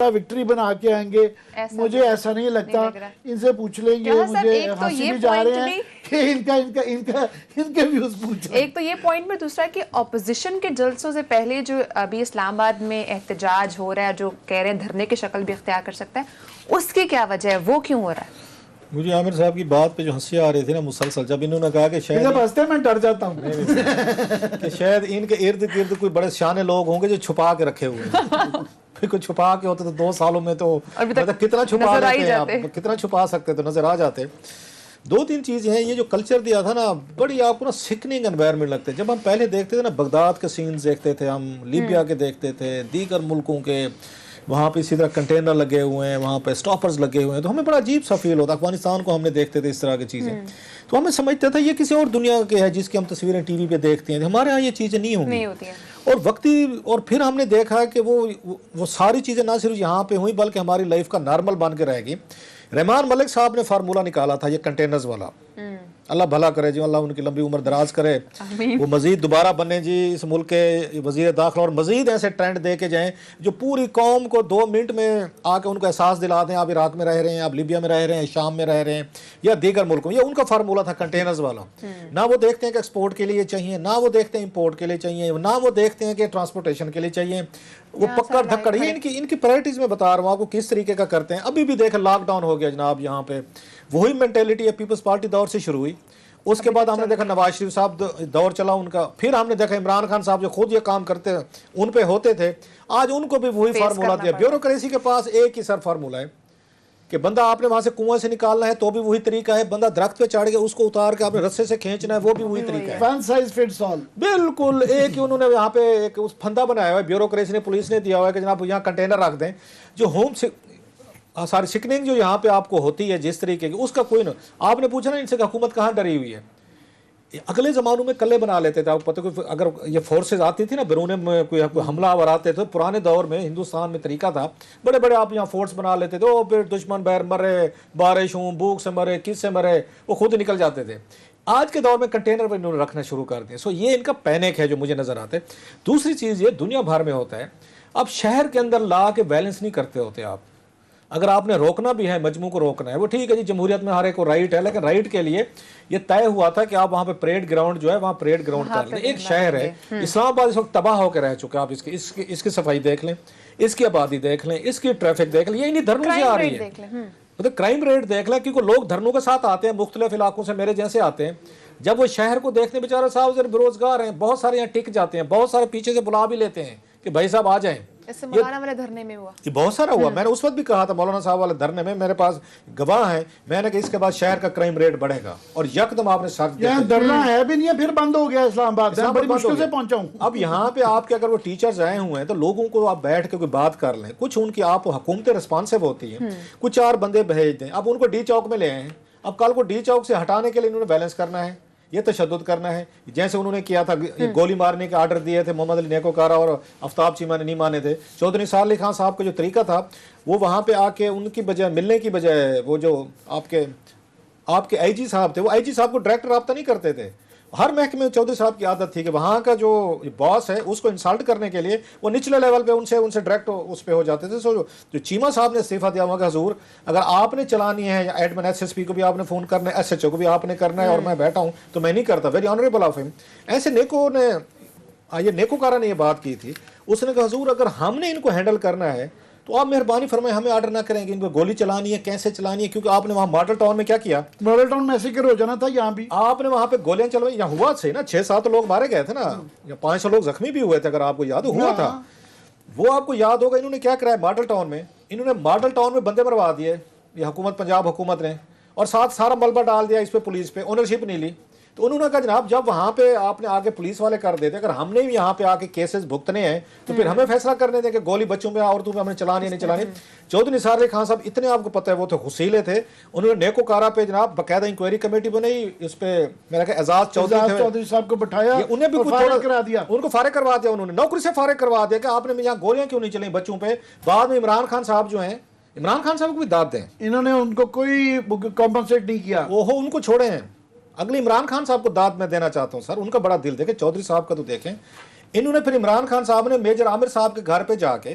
Victory بنا کے آئیں گے، مجھے ایسا نہیں لگتا. ان سے پوچھ لیں گے، مجھے ہنسی بھی جا رہے ہیں کہ ان کے ویوز پوچھیں. ایک تو یہ پوائنٹ میں، دوسرا کہ اپوزیشن کے جلسوں سے پہلے جو ابھی اسلام آباد میں احتجاج ہو رہا ہے، جو کہہ رہے ہیں دھرنے کی شکل بھی اختیار کر سکتا ہے، اس کی کیا وجہ ہے؟ وہ کیوں ہو رہا ہے؟ مجھے عامر صاحب کی بات پہ جو ہنسی آ رہی تھی نا مسلسل، جب انہوں نے کہا کہ شاید ہنستے میں ڈر جاتا ہوں کہ شاید ان کے ارد گرد کوئی بڑے شانے لوگ ہوں گے جو چھپا کے رکھے ہوئے ہیں. پھر کوئی چھپا کے ہوتے تو 2 سالوں میں تو مطلب کتنا چھپا لیتے ہیں آپ، کتنا چھپا سکتے تو نظر آ جاتے. 2-3 چیزیں ہیں. یہ جو کلچر دیا تھا نا، بڑی آپ کو نا سکننگ انوائرمنٹ لگتے. جب ہم پہلے دیکھتے تھے نا، بغداد کے سینز دیکھتے تھے ہم، لیبیا کے دیکھتے تھے، دیگر ملکوں کے، وہاں پہ اسی طرح کنٹینر لگے ہوئے ہیں، وہاں پہ سٹاپرز لگے ہوئے ہیں، تو ہمیں بڑا عجیب سا فیل ہوتا. افغانستان کو ہم نے دیکھتے تھے اس طرح کی چیزیں، تو ہمیں سمجھتے تھا یہ کسی اور دنیا کے ہے جس کی ہم تصویریں ٹی وی پہ دیکھتے ہیں. ہمارے ہاں یہ چیزیں نہیں ہوں گی. اور وقتی اور پھر ہم نے دیکھا کہ وہ ساری چیزیں نہ صرف یہاں پہ ہوئیں بلکہ ہماری لائف کا نارمل بن کے رہے گی. رحمان ملک صاحب نے فارمولہ نکالا تھا یہ کنٹینرز والا، اللہ بھلا کرے جی، اللہ ان کی لمبی عمر دراز کرے. وہ مزید دوبارہ بنے جی اس ملک کے وزیر داخلہ، اور مزید ایسے ٹرینڈ دے کے جائیں جو پوری قوم کو 2 منٹ میں آ کے ان کو احساس دلا دیں آپ عراق میں رہ رہے ہیں، آپ لیبیا میں رہ رہے ہیں، شام میں رہ رہے ہیں یا دیگر ملکوں. یہ ان کا فارمولہ تھا کنٹینرز والا. نہ وہ دیکھتے ہیں کہ ایکسپورٹ کے لیے چاہیے، نہ وہ دیکھتے ہیں امپورٹ کے لیے چاہیے، نہ وہ دیکھتے ہیں کہ ٹرانسپورٹیشن کے لیے چاہیے. وہ پکڑ دھکڑ، یہ ان کی پرائرٹیز میں بتا رہا ہوں آپ کو کس طریقے کا کرتے ہیں. ابھی بھی دیکھیں لاک ڈاؤن ہو گیا جناب، یہاں پہ وہی مینٹیلٹی ہے پیپلز پارٹی دور سے شروع ہوئی. اس کے بعد ہم نے دیکھا نواز شریف صاحب دور چلا ان کا، پھر ہم نے دیکھا عمران خان صاحب جو خود یہ کام کرتے ہیں ان پہ ہوتے تھے، آج ان کو بھی وہی فارمولہ دیا. بیوروکریسی کے پاس ایک ہی سر فارمولہ ہے کہ بندہ آپ نے وہاں سے کنویں سے نکالنا ہے تو بھی وہی طریقہ ہے، بندہ درخت پہ چڑھ کے اس کو اتار کے آپ نے رسے سے کھینچنا ہے وہ بھی وہی طریقہ ہے. ون سائز فٹس آل. بالکل ایک ہی انہوں نے یہاں پہ ایک پھندا بنایا ہوا ہے، بیوروکریسی نے، پولیس نے دیا ہوا ہے کہ جناب یہاں کنٹینر رکھ دیں. جو ہوم سے ساری سکننگ جو یہاں پہ آپ کو ہوتی ہے جس طریقے کی، اس کا کوئی نہ. آپ نے پوچھا نا ان سے کہ حکومت کہاں ڈری ہوئی ہے. اگلے زمانوں میں کلے بنا لیتے تھے. آپ کو پتہ اگر یہ فورسز آتی تھی نا بیرون میں، کوئی حملہ آور آتے تھے، پرانے دور میں ہندوستان میں طریقہ تھا بڑے بڑے آپ یہاں فورس بنا لیتے تھے، پھر دشمن بہر مرے، بارش ہوں، بھوک سے مرے، کس سے مرے، وہ خود ہی نکل جاتے تھے. آج کے دور میں کنٹینر پہ انہوں نے رکھنا شروع کر دیا. سو یہ ان کا پینک ہے جو مجھے نظر آتے. دوسری چیز یہ دنیا بھر میں ہوتا ہے، اب شہر کے اندر لا کے بیلنس نہیں کرتے ہوتے آپ. اگر آپ نے روکنا بھی ہے، مجموع کو روکنا ہے، وہ ٹھیک ہے جی، جمہوریت میں ہر ایک کو رائٹ ہے، لیکن رائٹ کے لیے یہ طے ہوا تھا کہ آپ وہاں پہ پریڈ گراؤنڈ جو ہے وہاں پریڈ گراؤنڈ کر لیں. ایک شہر ہے اسلام آباد، اس وقت تباہ ہو کے رہ چکا. آپ اس کی صفائی دیکھ لیں، اس کی آبادی دیکھ لیں، اس کی ٹریفک دیکھ لیں، یہ انہی دھرنوں سے آ رہی ہے. مطلب کرائم ریٹ دیکھ لیں، کیونکہ لوگ دھرنوں کے ساتھ آتے ہیں، مختلف علاقوں سے میرے جیسے آتے ہیں. جب وہ شہر کو دیکھتے بیچارے صاحب ذرا بے روزگار ہیں، بہت سارے یہاں ٹک جاتے ہیں، بہت سارے پیچھے سے بلا بھی لیتے ہیں کہ بھائی صاحب آ جائیں. اس سے مولانا والے دھرنے میں ہوا، یہ بہت سارا ہوا. میں نے اس وقت بھی کہا تھا مولانا صاحب والے دھرنے میں، میرے پاس گواہ ہیں، میں نے کہ اس کے بعد شہر کا کرائم ریٹ بڑھے گا. اور یکدم آپ نے ساتھ یہاں دھرنا ہے بھی نہیں ہے، پھر بند ہو گیا اسلام آباد. بڑی مشکل سے پہنچا ہوں. اب یہاں پہ آپ کے اگر وہ ٹیچرز آئے ہوئے ہیں تو لوگوں کو آپ بیٹھ کے کوئی بات کر لیں. کچھ ان کی آپ حکومتیں رسپانسو ہوتی ہیں، کچھ 4 بندے بھیج دیں. اب ان کو ڈی چوک میں لے آئے ہیں، اب کل کو ڈی چوک سے ہٹانے کے لیے انہوں نے بیلنس کرنا ہے، یہ تشدد کرنا ہے. جیسے انہوں نے کیا تھا گولی مارنے کے آرڈر دیے تھے، محمد علی نیکوکارہ اور آفتاب چیمہ نے نہیں مانے تھے. چودھری نثار علی خان صاحب کا جو طریقہ تھا وہ وہاں پہ آ کے ان کی بجائے ملنے کی بجائے وہ جو آپ کے آئی جی صاحب تھے، وہ آئی جی صاحب کو ڈائریکٹ رابطہ نہیں کرتے تھے. ہر محکمے میں چودھری صاحب کی عادت تھی کہ وہاں کا جو باس ہے اس کو انسلٹ کرنے کے لیے وہ نچلے لیول پہ ان سے ڈائریکٹ اس پہ ہو جاتے تھے. سو جو چیمہ صاحب نے استعفیٰ دیا ہوا کہ حضور اگر آپ نے چلانی ہے، یا ایڈمن ایس ایس پی کو بھی آپ نے فون کرنا ہے، ایس ایچ او کو بھی آپ نے کرنا ہے، اور میں بیٹھا ہوں تو میں نہیں کرتا. ویری آنریبل آف ہم. ایسے نیکوکارہ نے یہ بات کی تھی. اس نے کہا حضور اگر ہم نے ان کو ہینڈل کرنا ہے تو آپ مہربانی فرمائیں ہمیں آرڈر نہ کریں کہ ان کو گولی چلانی ہے، کیسے چلانی ہے. کیونکہ آپ نے وہاں ماڈل ٹاؤن میں کیا کیا، ماڈل ٹاؤن میسیکر ہو جانا تھا. یہاں بھی آپ نے وہاں پہ گولیاں چلوائی. یہاں ہوا سے نا 6-7 لوگ مارے گئے تھے نا، یا 500 لوگ زخمی بھی ہوئے تھے اگر آپ کو یاد ہوا تھا. وہ آپ کو یاد ہوگا انہوں نے کیا کرایا ماڈل ٹاؤن میں. انہوں نے ماڈل ٹاؤن میں بندے مروا دیے، یہ حکومت پنجاب حکومت نے، اور ساتھ سارا ملبہ ڈال دیا اس پہ، پولیس پہ اونرشپ نہیں لی. تو انہوں نے کہا جناب جب وہاں پہ آپ نے آگے پولیس والے کر دیتے، اگر ہم نے بھی یہاں پہ آ کے کیسز بھگتنے ہیں تو پھر ہمیں فیصلہ کرنے دیں کہ گولی بچوں پہ عورتوں پہ ہم نے چلانی ہے نہیں چلانی. چودھری نثار علی خان صاحب اتنے آپ کو پتہ ہے وہ تھے حسیلے تھے. انہوں نے نیکوکارہ پہ جناب باقاعدہ انکوائری کمیٹی بنائی. اس پہ میرا کہ اعزاز چودھری صاحب کو بٹھایا، انہیں بھی فارغ کرا دیا. ان کو فارغ کروا دیا، انہوں نے نوکری سے فارغ کروا دیا کہ آپ نے یہاں گولیاں کیوں نہیں چلیں بچوں پہ. بعد میں عمران خان صاحب جو ہیں، عمران خان صاحب کو بھی داد دیں، انہوں نے ان کو کوئی کمپنسیٹ نہیں کیا. وہ ان کو چھوڑے ہیں. اگلی عمران خان صاحب کو داد میں دینا چاہتا ہوں سر، ان کا بڑا دل دیکھیں. چودھری صاحب کا تو دیکھیں، انہوں نے پھر عمران خان صاحب نے میجر عامر صاحب کے گھر پہ جا کے